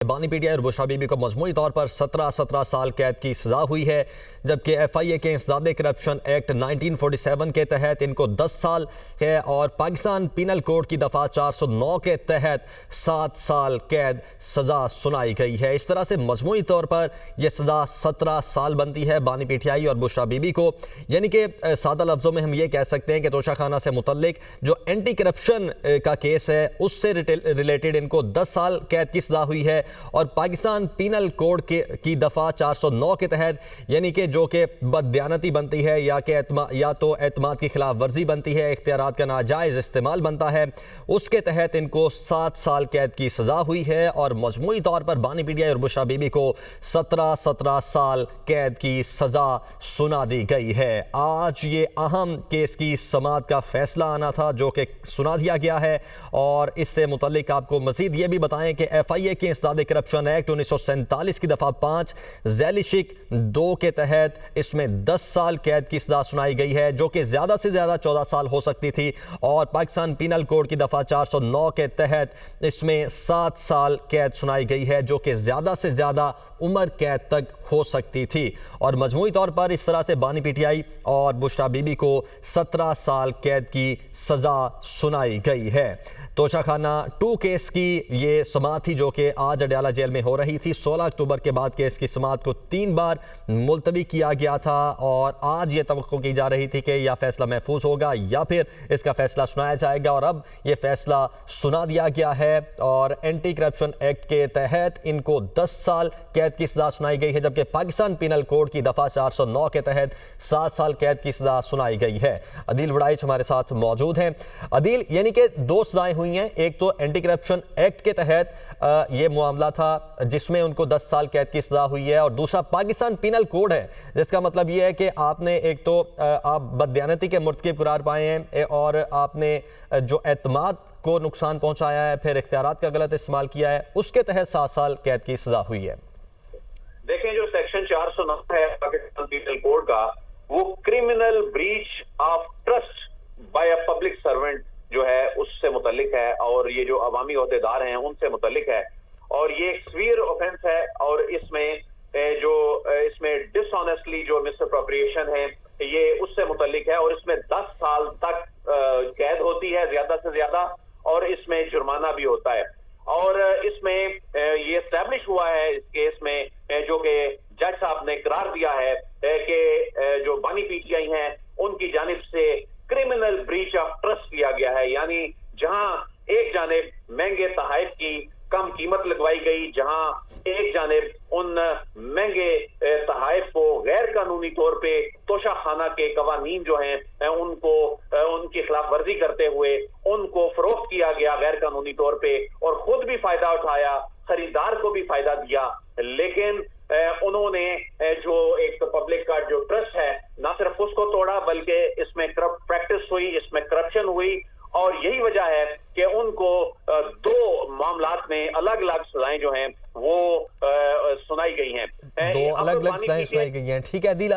بانی P T I اور بشرا be be کو مجموعی طور پر 17 سال قید کی سزا ہوئی ہے، جبکہ ایف آئی اے کے انسداد کرپشن ایکٹ 1947 کے تحت ان کو 10 سال ہے اور پاکستان پینل کوڈ کی دفعہ 409 کے تحت 7 سال قید سزا سنائی گئی ہے۔ اس طرح سے مجموعی طور پر یہ سزا 17 سال بنتی ہے بانی پی ٹی آئی اور بشرا بی بی کو، یعنی کہ سادہ لفظوں میں ہم یہ کہہ سکتے ہیں کہ توشہ خانہ سے متعلق جو اینٹی کرپشن کا کیس ہے اس سے ریلیٹڈ ان کو 10 سال قید کی سزا ہوئی ہے، اور پاکستان پینل کوڈ کی دفعہ 409 کے تحت، یعنی کہ جو کہ بددیانتی بنتی ہے یا تو اعتماد کی خلاف ورزی بنتی ہے، اختیارات کا ناجائز استعمال بنتا ہے، اس کے تحت ان کو 7 سال قید کی سزا ہوئی ہے اور مجموعی طور پر بانی پی ٹی آئی اور بشرا بی بی کو 17 سال قید کی سزا سنا دی گئی ہے۔ آج یہ اہم کیس کی سماعت کا فیصلہ آنا تھا جو کہ سنا دیا گیا ہے، اور اس سے متعلق آپ کو مزید یہ بھی بتائیں کہ ایف آئی اے کے انسداد کرپشن ایکٹ 1947 کی دفعہ 5 ذیلی شک 2 کے تحت اس میں 10 سال قید کی سزا سنائی گئی ہے، جو کہ زیادہ سے زیادہ 14 سال ہو سکتی تھی، اور پاکستان پینل کوڈ کی دفعہ 409 کے تحت اس میں 7 سال قید سنائی گئی ہے، جو کہ زیادہ سے زیادہ عمر قید تک ہو سکتی تھی، اور مجموعی طور پر اس طرح سے بانی پی ٹی آئی اور بشرا بی بی کو 17 سال قید کی سزا سنائی گئی ہے۔ توشہ خانہ 2 کیس کی یہ سماعت تھی جو کہ آج اڈیالہ جیل میں ہو رہی تھی۔ 16 اکتوبر کے بعد کیس کی سماعت کو 3 بار ملتوی کیا گیا تھا، اور آج یہ توقع کی جا رہی تھی کہ یا فیصلہ محفوظ ہوگا یا پھر اس کا فیصلہ سنایا جائے گا، اور اب یہ فیصلہ سنا دیا گیا ہے، اور اینٹی کرپشن ایکٹ کے تحت ان کو 10 سال قید کی سزا سنائی گئی ہے، جبکہ پاکستان پینل کوڈ کی دفعہ 409 کے تحت 7 سال قید کی سزا سنائی گئی ہے۔ عدیل وڑائچ ہمارے ساتھ موجود ہیں۔ عدیل، یعنی کہ 2 سزائیں ہوئی ہیں، ایک تو اینٹی کرپشن ایکٹ کے تحت یہ معاملہ تھا جس میں ان کو 10 سال قید کی سزا ہوئی ہے، اور دوسرا پاکستان پینل کوڈ ہے جس کا مطلب یہ ہے کہ آپ نے ایک تو آپ بددیانتی کے مرتکب قرار پائے ہیں، اور آپ نے جو اعتماد کو نقصان پہنچایا ہے، پھر اختیارات کا غلط استعمال کیا ہے، اس کے تحت 7 سال قید کی سزا ہوئی ہے۔ دیکھیں، جو سیکشن 409 ہے پاکستان پینل کوڈ کا، وہ criminal breach of trust by a public servant جو ہے اس سے متعلق ہے، اور یہ جو عوامی عہدیدار ہیں ان سے متعلق ہے، اور یہ ایک سویر اوفینس ہے، اور اس میں ڈس آنیسٹلی جو مس اپروپریشن ہے یہ اس سے متعلق ہے، اور اس میں 10 سال تک قید ہوتی ہے زیادہ سے زیادہ، اور اس میں جرمانہ بھی ہوتا ہے، اور اس میں یہ اسٹیبلش ہوا ہے اس کیس میں جو کہ جج صاحب نے قرار دیا ہے کہ جو بانی پی ٹی آئی ہیں ان کی جانب سے کرمنل بریچ آف ٹرسٹ کیا گیا ہے، یعنی جہاں ایک جانب مہنگے تحائف کی کم قیمت لگوائی گئی، جہاں ایک جانب ان مہنگے تحائف کو غیر قانونی طور پہ توشہ خانہ کے قوانین جو ہیں ان کی خلاف ورزی کرتے ہوئے ان کو فروخت کیا گیا غیر قانونی طور پہ، اور خود بھی فائدہ اٹھایا، خریدار کو بھی فائدہ دیا، لیکن انہوں نے جو ایک پبلک کا جو ٹرسٹ ہے نہ صرف اس کو توڑا بلکہ اس میں کرپٹ پریکٹس ہوئی، اس میں کرپشن ہوئی، اور یہی وجہ ہے کہ ان کو 2 معاملات میں الگ الگ سزائیں جو ہیں وہ سنائی گئی ہیں۔ 2 الگ الگ سزائیں سنائی گئی ہیں۔ ٹھیک ہے عدیل،